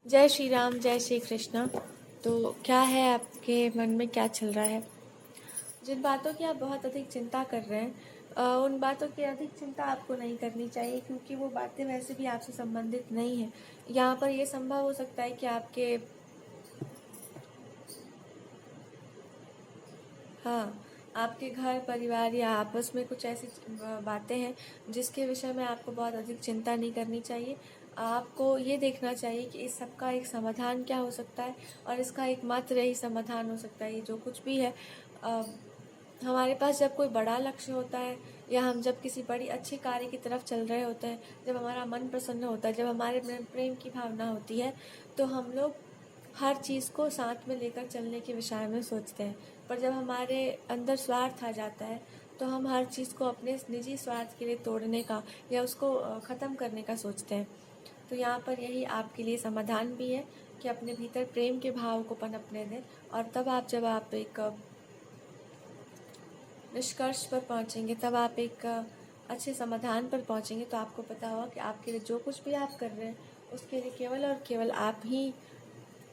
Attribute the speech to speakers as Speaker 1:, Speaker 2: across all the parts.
Speaker 1: जय श्री राम, जय श्री कृष्ण। तो क्या है आपके मन में, क्या चल रहा है? जिन बातों की आप बहुत अधिक चिंता कर रहे हैं, उन बातों की अधिक चिंता आपको नहीं करनी चाहिए, क्योंकि वो बातें वैसे भी आपसे संबंधित नहीं है। यहाँ पर ये संभव हो सकता है कि आपके घर परिवार या आपस में कुछ ऐसी बातें हैं जिसके विषय में आपको बहुत अधिक चिंता नहीं करनी चाहिए। आपको ये देखना चाहिए कि इस सब का एक समाधान क्या हो सकता है, और इसका एकमात्र यही समाधान हो सकता है। ये जो कुछ भी है, हमारे पास जब कोई बड़ा लक्ष्य होता है, या हम जब किसी बड़ी अच्छी कार्य की तरफ चल रहे होते हैं, जब हमारा मन प्रसन्न होता है, जब हमारे में प्रेम की भावना होती है, तो हम लोग हर चीज़ को साथ में लेकर चलने के विषय में सोचते हैं। पर जब हमारे अंदर स्वार्थ आ जाता है, तो हम हर चीज़ को अपने निजी स्वार्थ के लिए तोड़ने का या उसको ख़त्म करने का सोचते हैं। तो यहाँ पर यही आपके लिए समाधान भी है कि अपने भीतर प्रेम के भाव को पनपने दें, और तब जब आप एक निष्कर्ष पर पहुँचेंगे, तब आप एक अच्छे समाधान पर पहुँचेंगे, तो आपको पता होगा कि आपके लिए जो कुछ भी आप कर रहे हैं, उसके लिए केवल और केवल आप ही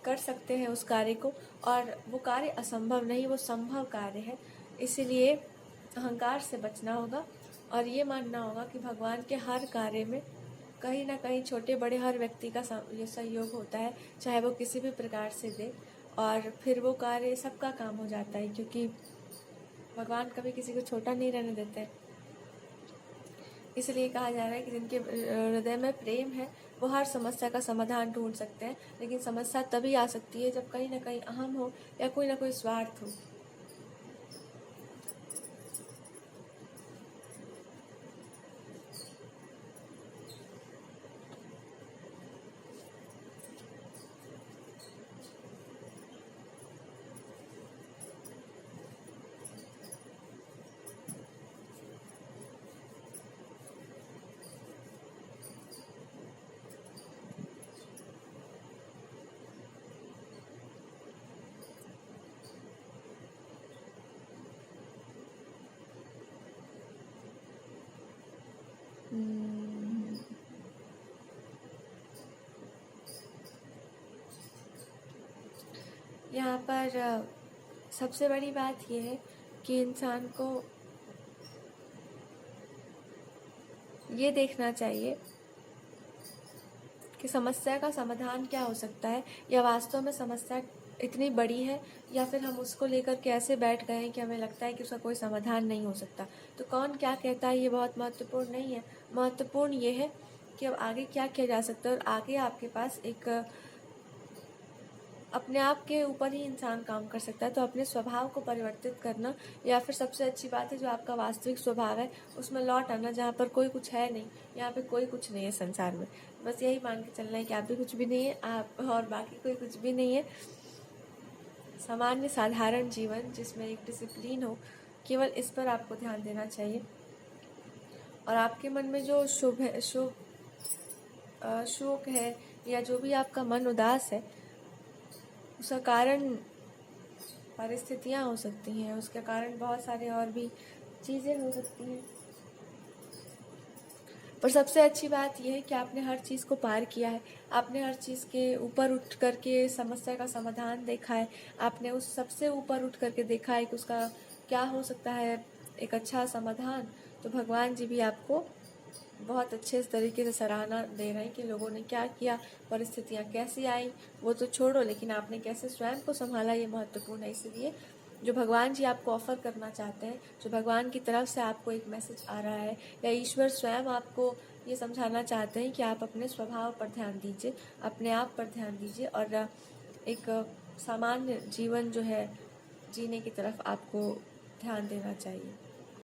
Speaker 1: कर सकते हैं उस कार्य को, और वो कार्य असंभव नहीं, वो संभव कार्य है। इसीलिए अहंकार से बचना होगा, और ये मानना होगा कि भगवान के हर कार्य में कहीं ना कहीं छोटे बड़े हर व्यक्ति का ये सहयोग होता है, चाहे वो किसी भी प्रकार से दे, और फिर वो कार्य सबका काम हो जाता है, क्योंकि भगवान कभी किसी को छोटा नहीं रहने देते। इसलिए कहा जा रहा है कि जिनके हृदय में प्रेम है, वो हर समस्या का समाधान ढूंढ सकते हैं। लेकिन समस्या तभी आ सकती है जब कहीं ना कहीं अहम हो, या कोई ना कोई स्वार्थ हो। यहाँ पर सबसे बड़ी बात यह है कि इंसान को ये देखना चाहिए कि समस्या का समाधान क्या हो सकता है, या वास्तव में समस्या इतनी बड़ी है, या फिर हम उसको लेकर के ऐसे बैठ गए हैं कि हमें लगता है कि उसका कोई समाधान नहीं हो सकता। तो कौन क्या कहता है ये बहुत महत्वपूर्ण नहीं है। महत्वपूर्ण ये है कि अब आगे क्या किया जा सकता है, और आगे आपके पास एक अपने आप के ऊपर ही इंसान काम कर सकता है। तो अपने स्वभाव को परिवर्तित करना, या फिर सबसे अच्छी बात है जो आपका वास्तविक स्वभाव है उसमें लौट आना, जहाँ पर कोई कुछ है नहीं, यहाँ पे कोई कुछ नहीं है संसार में। बस यही मान के चलना है कि आप भी कुछ भी नहीं है, आप और बाकी कोई कुछ भी नहीं है। सामान्य साधारण जीवन जिसमें एक डिसिप्लिन हो, केवल इस पर आपको ध्यान देना चाहिए। और आपके मन में जो शोक है, या जो भी आपका मन उदास है, उसका कारण परिस्थितियाँ हो सकती हैं, उसके कारण बहुत सारे और भी चीज़ें हो सकती हैं। पर सबसे अच्छी बात यह है कि आपने हर चीज़ को पार किया है। आपने हर चीज़ के ऊपर उठ करके समस्या का समाधान देखा है। आपने उस सबसे ऊपर उठ करके देखा है कि उसका क्या हो सकता है, एक अच्छा समाधान। तो भगवान जी भी आपको बहुत अच्छे तरीके से सराहना दे रहे हैं कि लोगों ने क्या किया, परिस्थितियाँ कैसी आई वो तो छोड़ो, लेकिन आपने कैसे स्वयं को संभाला, ये महत्वपूर्ण है। इसलिए जो भगवान जी आपको ऑफर करना चाहते हैं, जो भगवान की तरफ से आपको एक मैसेज आ रहा है, या ईश्वर स्वयं आपको ये समझाना चाहते हैं कि आप अपने स्वभाव पर ध्यान दीजिए, अपने आप पर ध्यान दीजिए, और एक सामान्य जीवन जो है जीने की तरफ आपको ध्यान देना चाहिए।